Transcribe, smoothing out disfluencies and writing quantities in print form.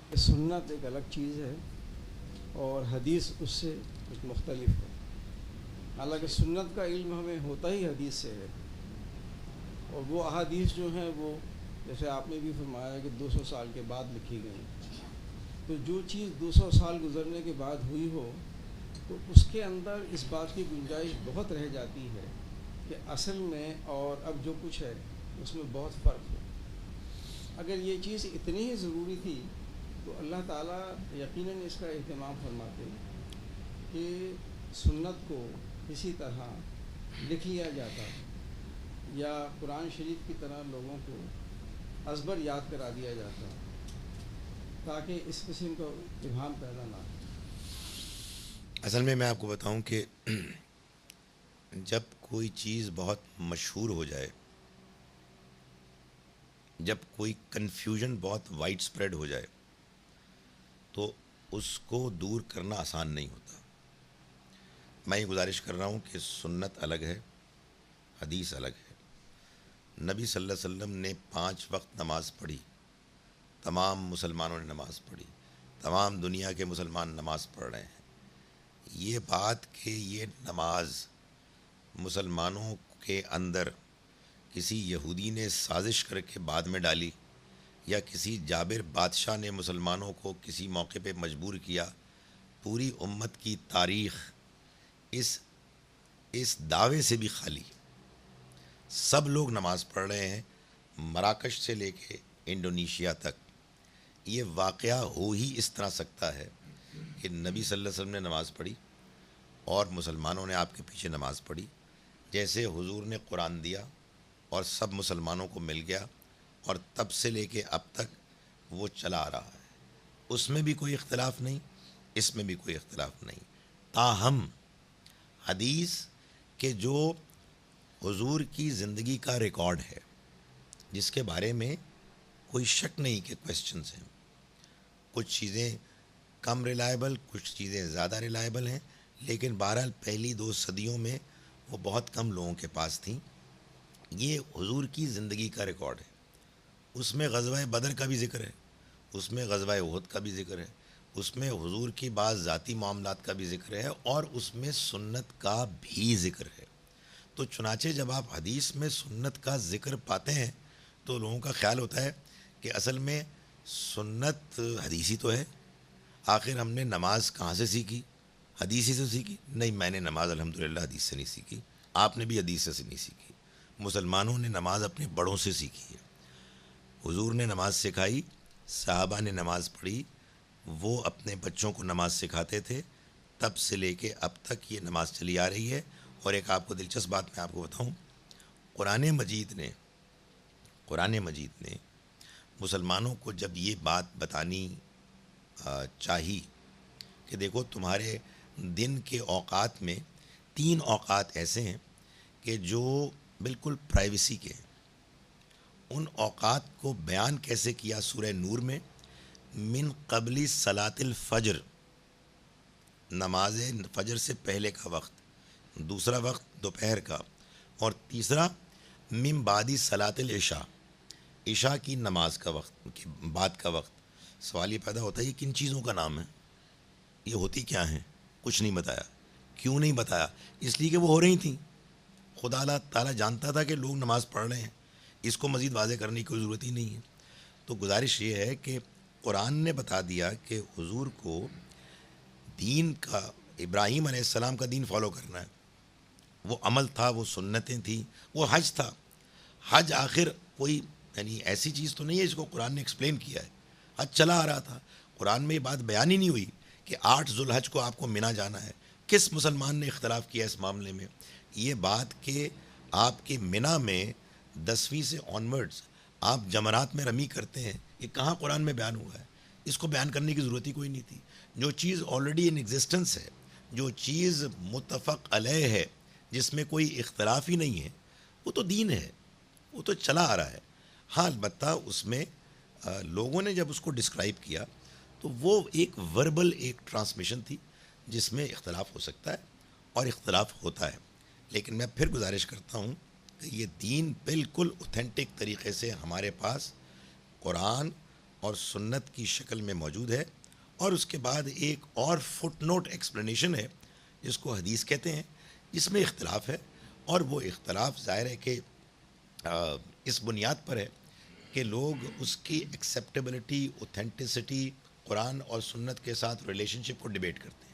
کہ سنت ایک الگ چیز ہے اور حدیث اس سے کچھ مختلف ہے. حالانکہ سنت کا علم ہمیں ہوتا ہی حدیث سے ہے، اور وہ احادیث جو ہیں وہ جیسے آپ نے بھی فرمایا کہ 200 سال کے بعد لکھی گئی. تو جو چیز 200 سال گزرنے کے بعد ہوئی ہو تو اس کے اندر اس بات کی گنجائش بہت رہ جاتی ہے کہ اصل میں اور اب جو کچھ ہے اس میں بہت فرق ہے. اگر یہ چیز اتنی ہی ضروری تھی تو اللہ تعالیٰ یقیناً اس کا اہتمام فرماتے کہ سنت کو کسی طرح لکھ لیا جاتا یا قرآن شریف کی طرح لوگوں کو ازبر یاد کرا دیا جاتا تاکہ اس قسم کا ابہام پیدا نہ ہو. اصل میں آپ کو بتاؤں کہ جب کوئی چیز بہت مشہور ہو جائے، جب کوئی کنفیوژن بہت وائڈ اسپریڈ ہو جائے تو اس کو دور کرنا آسان نہیں ہوتا. میں یہ گزارش کر رہا ہوں کہ سنت الگ ہے، حدیث الگ ہے. نبی صلی اللہ علیہ وسلم نے 5 وقت نماز پڑھی، تمام مسلمانوں نے نماز پڑھی، تمام دنیا کے مسلمان نماز پڑھ رہے ہیں. یہ بات کہ یہ نماز مسلمانوں کے اندر کسی یہودی نے سازش کر کے بعد میں ڈالی یا کسی جابر بادشاہ نے مسلمانوں کو کسی موقع پہ مجبور کیا، پوری امت کی تاریخ اس دعوے سے بھی خالی. سب لوگ نماز پڑھ رہے ہیں، مراکش سے لے کے انڈونیشیا تک. یہ واقعہ ہو ہی اس طرح سکتا ہے کہ نبی صلی اللہ علیہ وسلم نے نماز پڑھی اور مسلمانوں نے آپ کے پیچھے نماز پڑھی، جیسے حضور نے قرآن دیا اور سب مسلمانوں کو مل گیا، اور تب سے لے کے اب تک وہ چلا آ رہا ہے. اس میں بھی کوئی اختلاف نہیں، اس میں بھی کوئی اختلاف نہیں. تاہم حدیث کے جو حضور کی زندگی کا ریکارڈ ہے، جس کے بارے میں کوئی شک نہیں کہ کویسچنز ہیں، کچھ چیزیں کم ریلائبل، کچھ چیزیں زیادہ ریلائبل ہیں، لیکن بہرحال پہلی 2 صدیوں میں وہ بہت کم لوگوں کے پاس تھیں. یہ حضور کی زندگی کا ریکارڈ ہے. اس میں غزوہ بدر کا بھی ذکر ہے، اس میں غزوہ احد کا بھی ذکر ہے، اس میں حضور کی بعض ذاتی معاملات کا بھی ذکر ہے، اور اس میں سنت کا بھی ذکر ہے. تو چنانچہ جب آپ حدیث میں سنت کا ذکر پاتے ہیں تو لوگوں کا خیال ہوتا ہے کہ اصل میں سنت حدیثی تو ہے. آخر ہم نے نماز کہاں سے سیکھی؟ حدیثی سے سیکھی؟ نہیں، میں نے نماز الحمدللہ حدیث سے نہیں سیکھی. آپ نے بھی حدیث سے نہیں سیکھی. مسلمانوں نے نماز اپنے بڑوں سے سیکھی ہے. حضور نے نماز سکھائی، صحابہ نے نماز پڑھی، وہ اپنے بچوں کو نماز سکھاتے تھے. تب سے لے کے اب تک یہ نماز چلی آ رہی ہے. اور ایک آپ کو دلچسپ بات میں آپ کو بتاؤں، قرآن مجید نے مسلمانوں کو جب یہ بات بتانی چاہی کہ دیکھو تمہارے دن کے اوقات میں 3 اوقات ایسے ہیں کہ جو بالکل پرائیویسی کے ہیں. ان اوقات کو بیان کیسے کیا سورہ نور میں؟ من قبل صلاۃ الفجر، نماز فجر سے پہلے کا وقت، دوسرا وقت دوپہر کا، اور تیسرا من بعد صلاۃ العشاء، عشاء کی نماز کا وقت کے بعد کا وقت. سوال یہ پیدا ہوتا ہے یہ کن چیزوں کا نام ہے؟ یہ ہوتی کیا ہیں؟ کچھ نہیں بتایا. کیوں نہیں بتایا؟ اس لیے کہ وہ ہو رہی تھیں. خدا اللہ تعالیٰ جانتا تھا کہ لوگ نماز پڑھ رہے ہیں، اس کو مزید واضح کرنے کی کوئی ضرورت ہی نہیں ہے. تو گزارش یہ ہے کہ قرآن نے بتا دیا کہ حضور کو دین کا، ابراہیم علیہ السلام کا دین فالو کرنا ہے. وہ عمل تھا، وہ سنتیں تھیں، وہ حج تھا. حج آخر کوئی یعنی ایسی چیز تو نہیں ہے جس کو قرآن نے ایکسپلین کیا ہے. حج چلا آ رہا تھا. قرآن میں یہ بات بیان ہی نہیں ہوئی کہ 8 ذوالحج کو آپ کو منا جانا ہے. کس مسلمان نے اختلاف کیا اس معاملے میں؟ یہ بات کہ آپ کے منا میں 10ویں سے آنورڈز آپ جمرات میں رمی کرتے ہیں، یہ کہاں قرآن میں بیان ہوا ہے؟ اس کو بیان کرنے کی ضرورت ہی کوئی نہیں تھی. جو چیز آلریڈی ان ایگزسٹنس ہے، جو چیز متفق علیہ ہے، جس میں کوئی اختلاف ہی نہیں ہے، وہ تو دین ہے، وہ تو چلا آ رہا ہے. ہاں البتہ اس میں لوگوں نے جب اس کو ڈسکرائب کیا تو وہ ایک وربل ایک ٹرانسمیشن تھی جس میں اختلاف ہو سکتا ہے اور اختلاف ہوتا ہے. لیکن میں پھر گزارش کرتا ہوں کہ یہ دین بالکل اوتھینٹک طریقے سے ہمارے پاس قرآن اور سنت کی شکل میں موجود ہے، اور اس کے بعد ایک اور فٹ نوٹ ایکسپلینیشن ہے جس کو حدیث کہتے ہیں، جس میں اختلاف ہے، اور وہ اختلاف ظاہر ہے کہ اس بنیاد پر ہے کہ لوگ اس کی ایکسیپٹیبلٹی، اوتھینٹسٹی، قرآن اور سنت کے ساتھ ریلیشن شپ کو ڈیبیٹ کرتے ہیں۔